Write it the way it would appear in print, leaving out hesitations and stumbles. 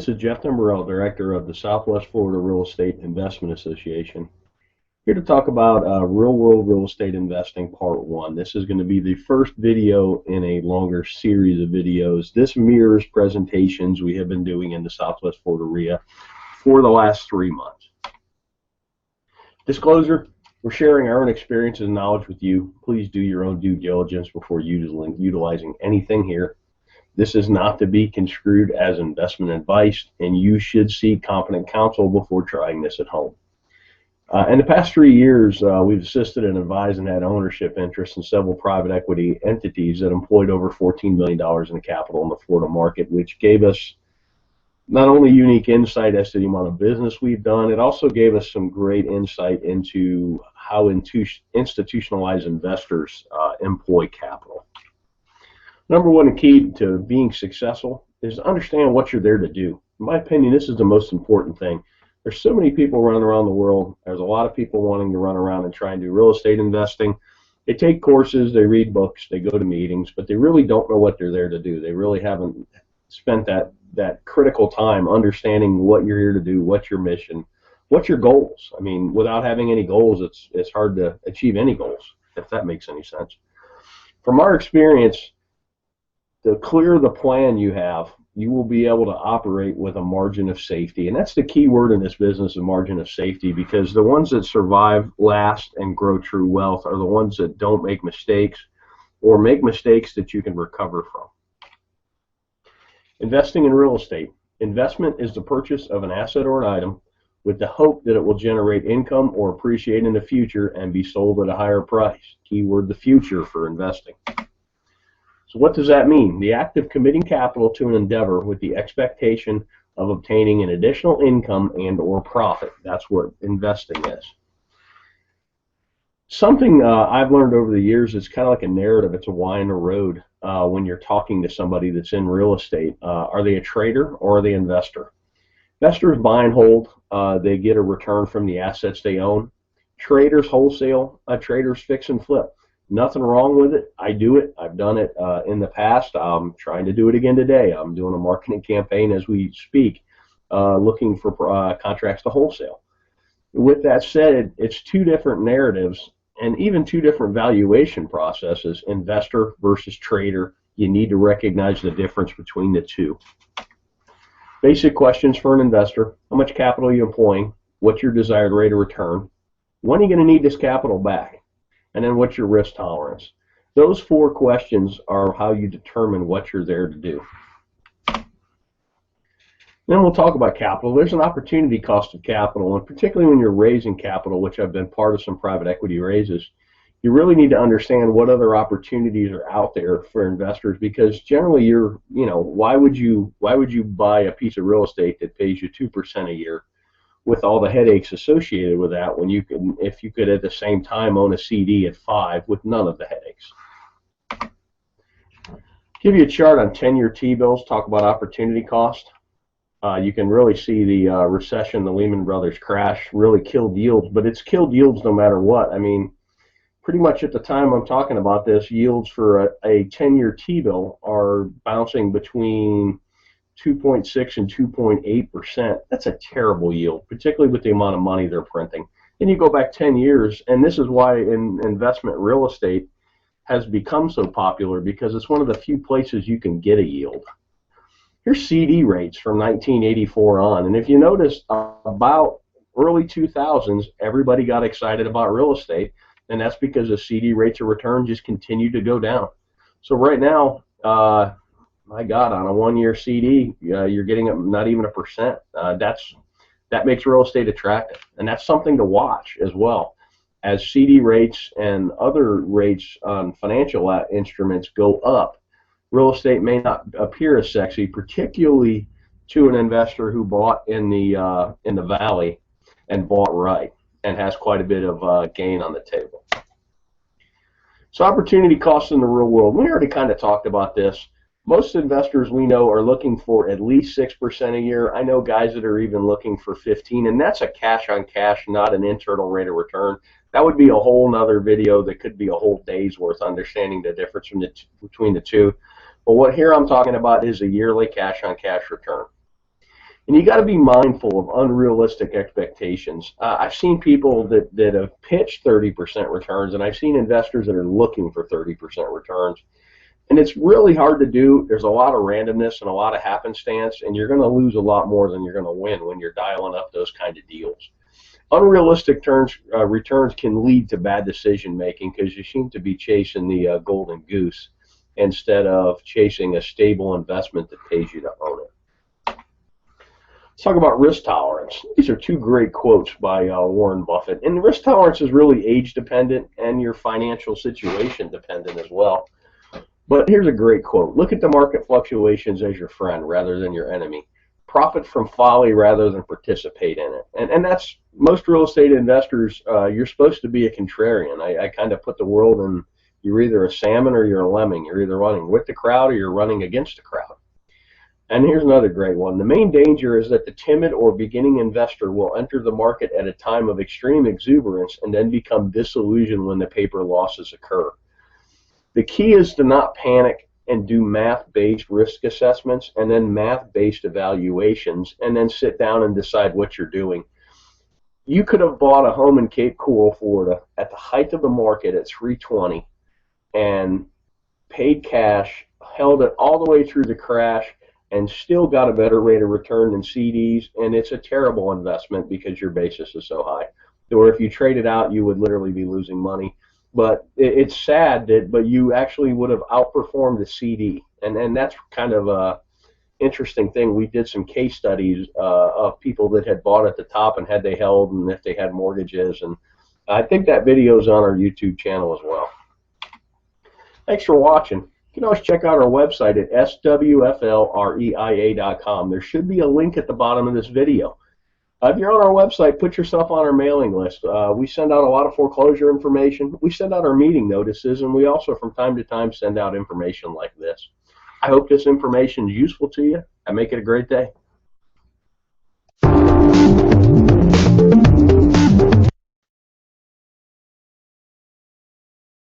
This is Jeff Timberell, Director of the Southwest Florida Real Estate Investment Association. Here to talk about real-world real estate investing Part 1. This is going to be the first video in a longer series of videos. This mirrors presentations we have been doing in the Southwest Florida REIA for the last 3 months. Disclosure, we're sharing our own experiences and knowledge with you. Please do your own due diligence before utilizing anything here. This is not to be construed as investment advice, and you should seek competent counsel before trying this at home. In the past 3 years, we've assisted and advised and had ownership interests in several private equity entities that employed over $14 million in capital in the Florida market, which gave us not only unique insight as to the amount of business we've done, it also gave us some great insight into how institutionalized investors employ capital. Number one key to being successful is to understand what you're there to do. In my opinion, this is the most important thing. There's so many people running around the world. There's a lot of people wanting to run around and try and do real estate investing. They take courses, they read books, they go to meetings, but they really don't know what they're there to do. They really haven't spent that critical time understanding what you're here to do, what's your mission, what's your goals. I mean, without having any goals, it's hard to achieve any goals, if that makes any sense. From our experience, the clearer the plan you have, you will be able to operate with a margin of safety. And that's the key word in this business, a margin of safety, because the ones that survive, last, and grow true wealth are the ones that don't make mistakes or make mistakes that you can recover from. Investing in real estate. Investment is the purchase of an asset or an item with the hope that it will generate income or appreciate in the future and be sold at a higher price. Keyword, the future for investing. So what does that mean? The act of committing capital to an endeavor with the expectation of obtaining an additional income and or profit. That's what investing is. Something I've learned over the years is kind of like a narrative. It's a why in a road when you're talking to somebody that's in real estate. Are they a trader or are they an investor? Investors buy and hold. They get a return from the assets they own. Traders wholesale. Traders fix and flip. Nothing wrong with it. I do it. I've done it in the past. I'm trying to do it again today. I'm doing a marketing campaign as we speak, looking for contracts to wholesale. With that said, it's two different narratives and even two different valuation processes, investor versus trader. You need to recognize the difference between the two. Basic questions for an investor. How much capital are you employing? What's your desired rate of return? When are you going to need this capital back? And then what's your risk tolerance? Those 4 questions are how you determine what you're there to do. Then we'll talk about capital. There's an opportunity cost of capital, and particularly when you're raising capital, which I've been part of some private equity raises, you really need to understand what other opportunities are out there for investors, because generally why would you buy a piece of real estate that pays you 2% a year with all the headaches associated with that, when you can, if you could at the same time own a CD at 5 with none of the headaches. Give you a chart on 10-year T-bills, talk about opportunity cost. You can really see the recession, the Lehman Brothers crash really killed yields, but it's killed yields no matter what. I mean, pretty much at the time I'm talking about this, yields for a 10-year T-bill are bouncing between 2.6 and 2.8%. That's a terrible yield, particularly with the amount of money they're printing. Then you go back 10 years, and this is why investment real estate has become so popular, because it's one of the few places you can get a yield. Here's CD rates from 1984 on, and if you notice, about early 2000s, everybody got excited about real estate, and that's because the CD rates of return just continued to go down. So right now, my God, on a 1-year CD, you're getting not even 1%. That makes real estate attractive, and that's something to watch as well. As CD rates and other rates on financial instruments go up, real estate may not appear as sexy, particularly to an investor who bought in the valley and bought right and has quite a bit of gain on the table. So opportunity costs in the real world. We already kind of talked about this. Most investors we know are looking for at least 6% a year. I know guys that are even looking for 15%, and that's a cash on cash, not an internal rate of return. That would be a whole nother video that could be a whole day's worth, understanding the difference between the two. But what here I'm talking about is a yearly cash on cash return. And you got to be mindful of unrealistic expectations. I've seen people that have pitched 30% returns, and I've seen investors that are looking for 30% returns. And it's really hard to do. There's a lot of randomness and a lot of happenstance, and you're going to lose a lot more than you're going to win when you're dialing up those kind of deals. Unrealistic returns can lead to bad decision making because you seem to be chasing the golden goose instead of chasing a stable investment that pays you to own it. Let's talk about risk tolerance. These are two great quotes by Warren Buffett. And risk tolerance is really age dependent and your financial situation dependent as well. But here's a great quote. Look at the market fluctuations as your friend rather than your enemy. Profit from folly rather than participate in it. And that's most real estate investors. You're supposed to be a contrarian. I kind of put the world in, you're either a salmon or you're a lemming. You're either running with the crowd or you're running against the crowd. And here's another great one. The main danger is that the timid or beginning investor will enter the market at a time of extreme exuberance and then become disillusioned when the paper losses occur. The key is to not panic and do math-based risk assessments and then math-based evaluations and then sit down and decide what you're doing. You could have bought a home in Cape Coral, Florida at the height of the market at 320 and paid cash, held it all the way through the crash, and still got a better rate of return than CDs, and it's a terrible investment because your basis is so high. Or if you trade it out, you would literally be losing money. But it's sad but you actually would have outperformed the CD, and that's kind of a interesting thing. We did some case studies of people that had bought at the top and had they held and if they had mortgages, and I think that video is on our YouTube channel as well. Thanks for watching. You can always check out our website at SWFLREIA.com. There should be a link at the bottom of this video. If you're on our website, put yourself on our mailing list. We send out a lot of foreclosure information. We send out our meeting notices, and we also from time to time send out information like this. I hope this information is useful to you, and make it a great day.